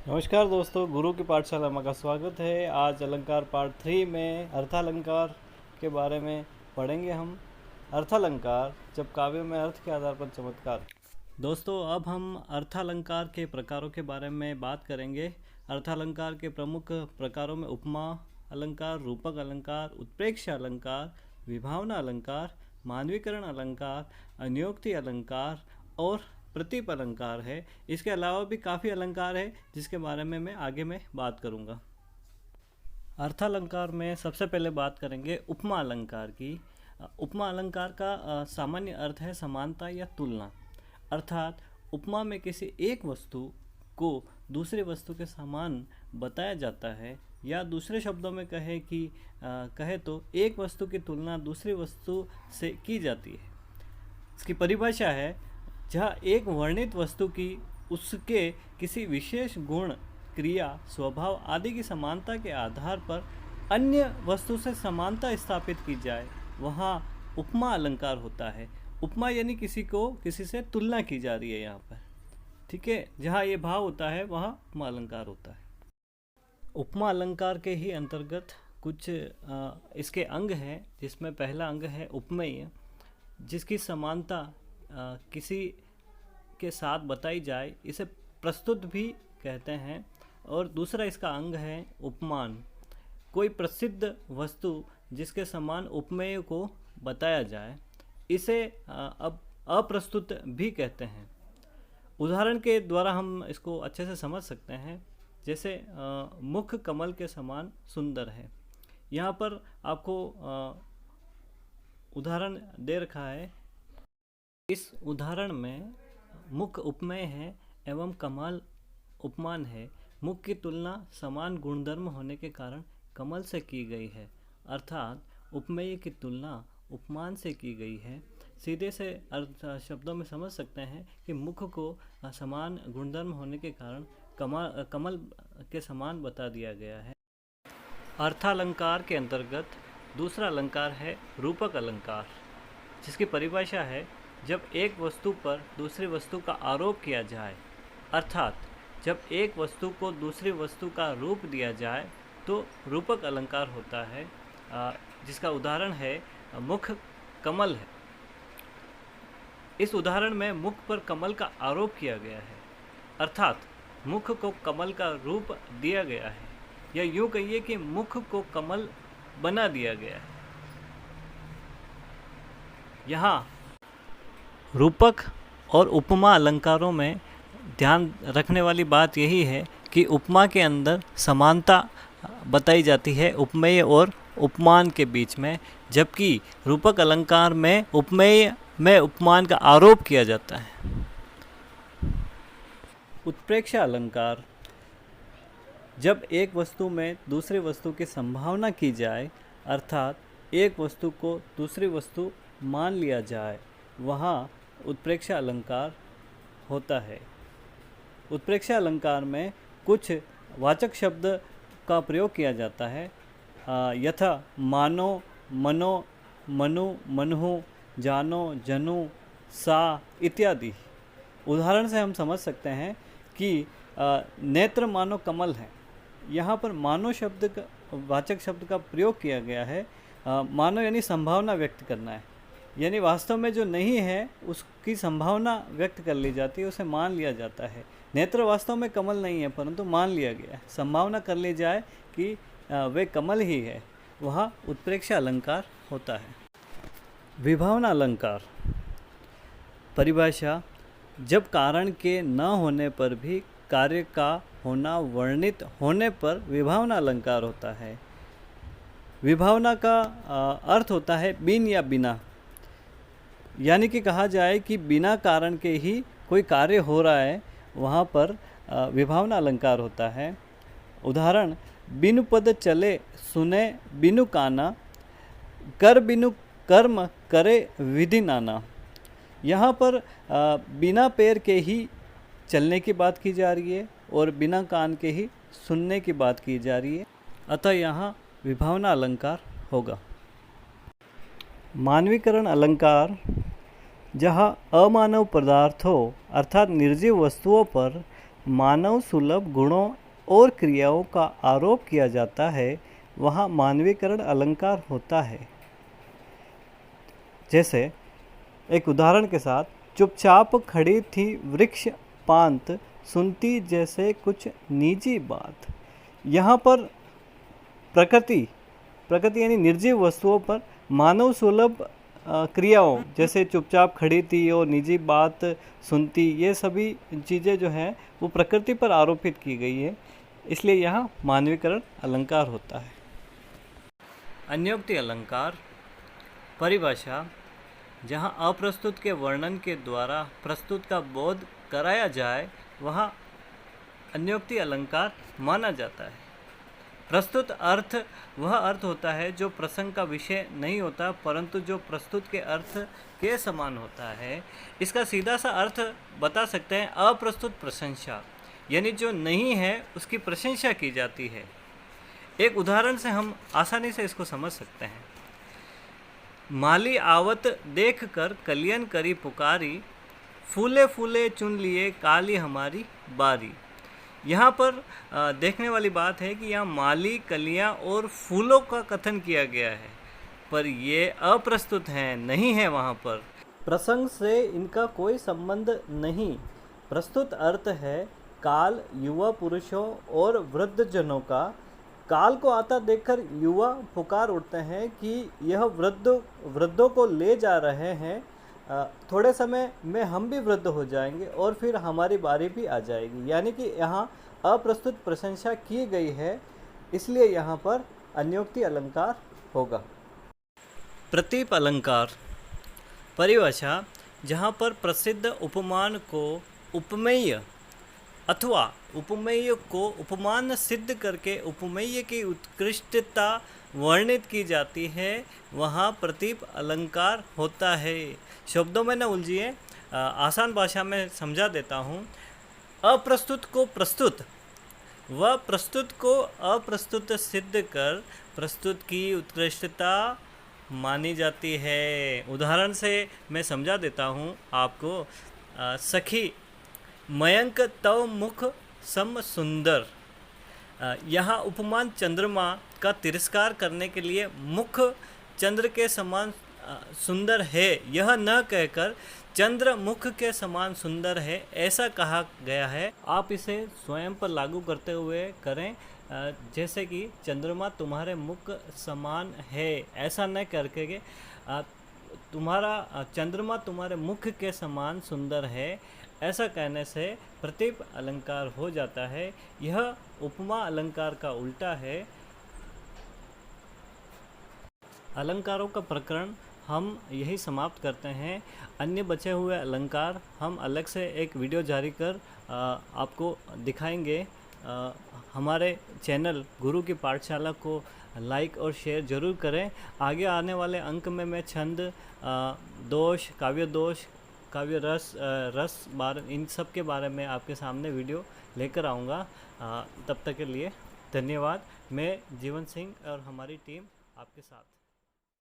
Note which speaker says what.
Speaker 1: नमस्कार दोस्तों, गुरु की पाठशाला में का स्वागत है। आज अलंकार पार्ट 3 में अर्थालंकार के बारे में पढ़ेंगे हम। अर्थालंकार, जब काव्य में अर्थ के आधार पर चमत्कार। दोस्तों, अब हम अर्थालंकार के प्रकारों के बारे में बात करेंगे। अर्थालंकार के प्रमुख प्रकारों में उपमा अलंकार, रूपक अलंकार, उत्प्रेक्ष्य अलंकार, विभावना अलंकार, मानवीकरण अलंकार, अन्योक्ति अलंकार और प्रतीप अलंकार है। इसके अलावा भी काफ़ी अलंकार है जिसके बारे में मैं आगे में बात करूँगा। अर्थालंकार में सबसे पहले बात करेंगे उपमा अलंकार की। उपमा अलंकार का सामान्य अर्थ है समानता या तुलना। अर्थात उपमा में किसी एक वस्तु को दूसरे वस्तु के समान बताया जाता है, या दूसरे शब्दों में कहे तो एक वस्तु की तुलना दूसरी वस्तु से की जाती है। इसकी परिभाषा है जहाँ एक वर्णित वस्तु की उसके किसी विशेष गुण, क्रिया, स्वभाव आदि की समानता के आधार पर अन्य वस्तु से समानता स्थापित की जाए, वहाँ उपमा अलंकार होता है। उपमा यानी किसी से तुलना की जा रही है यहाँ पर, ठीक है। जहाँ ये भाव होता है वहाँ उपमा अलंकार होता है। उपमा अलंकार के ही अंतर्गत कुछ इसके अंग हैं, जिसमें पहला अंग है उपमेय, जिसकी समानता किसी के साथ बताई जाए, इसे प्रस्तुत भी कहते हैं। और दूसरा इसका अंग है उपमान, कोई प्रसिद्ध वस्तु जिसके समान उपमेय को बताया जाए, इसे अब अप्रस्तुत भी कहते हैं। उदाहरण के द्वारा हम इसको अच्छे से समझ सकते हैं। जैसे मुख कमल के समान सुंदर है। यहाँ पर आपको उदाहरण दे रखा है। इस उदाहरण में मुख उपमेय है एवं कमल उपमान है। मुख की तुलना समान गुणधर्म होने के कारण कमल से की गई है, अर्थात उपमेय की तुलना उपमान से की गई है। सीधे से अर्थ शब्दों में समझ सकते हैं कि मुख को समान गुणधर्म होने के कारण कमल के समान बता दिया गया है। अर्थालंकार के अंतर्गत दूसरा अलंकार है रूपक अलंकार, जिसकी परिभाषा है जब एक वस्तु पर दूसरी वस्तु का आरोप किया जाए, अर्थात जब एक वस्तु को दूसरी वस्तु का रूप दिया जाए तो रूपक अलंकार होता है। जिसका उदाहरण है मुख कमल है। इस उदाहरण में मुख पर कमल का आरोप किया गया है, अर्थात मुख को कमल का रूप दिया गया है, या यूँ कहिए कि मुख को कमल बना दिया गया है। यहाँ रूपक और उपमा अलंकारों में ध्यान रखने वाली बात यही है कि उपमा के अंदर समानता बताई जाती है उपमेय और उपमान के बीच में, जबकि रूपक अलंकार में उपमेय में उपमान का आरोप किया जाता है। उत्प्रेक्ष्य अलंकार, जब एक वस्तु में दूसरी वस्तु की संभावना की जाए, अर्थात एक वस्तु को दूसरी वस्तु मान लिया जाए, वहाँ उत्प्रेक्ष्य अलंकार होता है। उत्प्रेक्ष्य अलंकार में कुछ वाचक शब्द का प्रयोग किया जाता है, यथा मानो, मनो, मनु, मनु, जानो, जनु, सा इत्यादि। उदाहरण से हम समझ सकते हैं कि नेत्र मानो कमल है। यहाँ पर मानो शब्द का वाचक शब्द का प्रयोग किया गया है। मानो यानी संभावना व्यक्त करना है, यानी वास्तव में जो नहीं है उसकी संभावना व्यक्त कर ली जाती है, उसे मान लिया जाता है। नेत्र वास्तव में कमल नहीं है, परंतु मान लिया गया है, संभावना कर ली जाए कि वे कमल ही है, वह उत्प्रेक्ष्य अलंकार होता है। विभावना अलंकार, परिभाषा जब कारण के न होने पर भी कार्य का होना वर्णित होने पर विभावना अलंकार होता है। विभावना का अर्थ होता है बिन या बिना, यानी कि कहा जाए कि बिना कारण के ही कोई कार्य हो रहा है, वहाँ पर विभावना अलंकार होता है। उदाहरण, बिनु पद चले सुने बिनु काना, कर बिनु कर्म करे विधि नाना। यहाँ पर बिना पैर के ही चलने की बात की जा रही है और बिना कान के ही सुनने की बात की जा रही है, अतः यहाँ विभावना अलंकार होगा। मानवीकरण अलंकार, जहाँ अमानव पदार्थों अर्थात निर्जीव वस्तुओं पर मानव सुलभ गुणों और क्रियाओं का आरोप किया जाता है वहाँ मानवीकरण अलंकार होता है। जैसे एक उदाहरण के साथ, चुपचाप खड़ी थी वृक्ष पांत, सुनती जैसे कुछ निजी बात। यहाँ पर प्रकृति प्रकृति यानी निर्जीव वस्तुओं पर मानव सुलभ क्रियाओं जैसे चुपचाप खड़ी थी और निजी बात सुनती, ये सभी चीज़ें जो हैं वो प्रकृति पर आरोपित की गई है, इसलिए यहाँ मानवीकरण अलंकार होता है। अन्योक्ति अलंकार परिभाषा: जहाँ अप्रस्तुत के वर्णन के द्वारा प्रस्तुत का बोध कराया जाए वहाँ अन्योक्ति अलंकार माना जाता है। प्रस्तुत अर्थ वह अर्थ होता है जो प्रसंग का विषय नहीं होता परंतु जो प्रस्तुत के अर्थ के समान होता है। इसका सीधा सा अर्थ बता सकते हैं अप्रस्तुत प्रशंसा, यानी जो नहीं है उसकी प्रशंसा की जाती है। एक उदाहरण से हम आसानी से इसको समझ सकते हैं। माली आवत देख कर कलियन करी पुकारी, फूले फूले चुन लिए काली हमारी बारी। यहाँ पर देखने वाली बात है कि यहाँ माली, कलियाँ और फूलों का कथन किया गया है, पर ये अप्रस्तुत हैं, नहीं है वहाँ पर। प्रसंग से इनका कोई संबंध नहीं। प्रस्तुत अर्थ है काल, युवा पुरुषों और वृद्धजनों का। काल को आता देखकर युवा पुकार उठते हैं कि यह वृद्धों को ले जा रहे हैं, थोड़े समय में हम भी वृद्ध हो जाएंगे और फिर हमारी बारी भी आ जाएगी। यानी कि यहाँ अप्रस्तुत प्रशंसा की गई है, इसलिए यहाँ पर अन्योक्ति अलंकार होगा। प्रतीप अलंकार परिभाषा: जहाँ पर प्रसिद्ध उपमान को उपमेय अथवा उपमेय को उपमान सिद्ध करके उपमेय की उत्कृष्टता वर्णित की जाती है वहाँ प्रतीप अलंकार होता है। शब्दों में न उलझिए, आसान भाषा में समझा देता हूँ। अप्रस्तुत को प्रस्तुत व प्रस्तुत को अप्रस्तुत सिद्ध कर प्रस्तुत की उत्कृष्टता मानी जाती है। उदाहरण से मैं समझा देता हूँ आपको। सखी मयंक तव मुख सम सुंदर। यहाँ उपमान चंद्रमा का तिरस्कार करने के लिए मुख चंद्र के समान सुंदर है, यह न कहकर चंद्र मुख के समान सुंदर है ऐसा कहा गया है। आप इसे स्वयं पर लागू करते हुए करें, जैसे कि चंद्रमा तुम्हारे मुख समान है, ऐसा न करके तुम्हारा चंद्रमा तुम्हारे मुख के समान सुंदर है, ऐसा कहने से प्रतीप अलंकार हो जाता है। यह उपमा अलंकार का उल्टा है। अलंकारों का प्रकरण हम यही समाप्त करते हैं। अन्य बचे हुए अलंकार हम अलग से एक वीडियो जारी कर आपको दिखाएंगे। हमारे चैनल गुरु की पाठशाला को लाइक और शेयर ज़रूर करें। आगे आने वाले अंक में मैं छंद दोष, काव्य दोष, काव्य रस इन सब के बारे में आपके सामने वीडियो लेकर आऊँगा। तब तक के लिए धन्यवाद। मैं जीवन सिंह और हमारी टीम आपके साथ।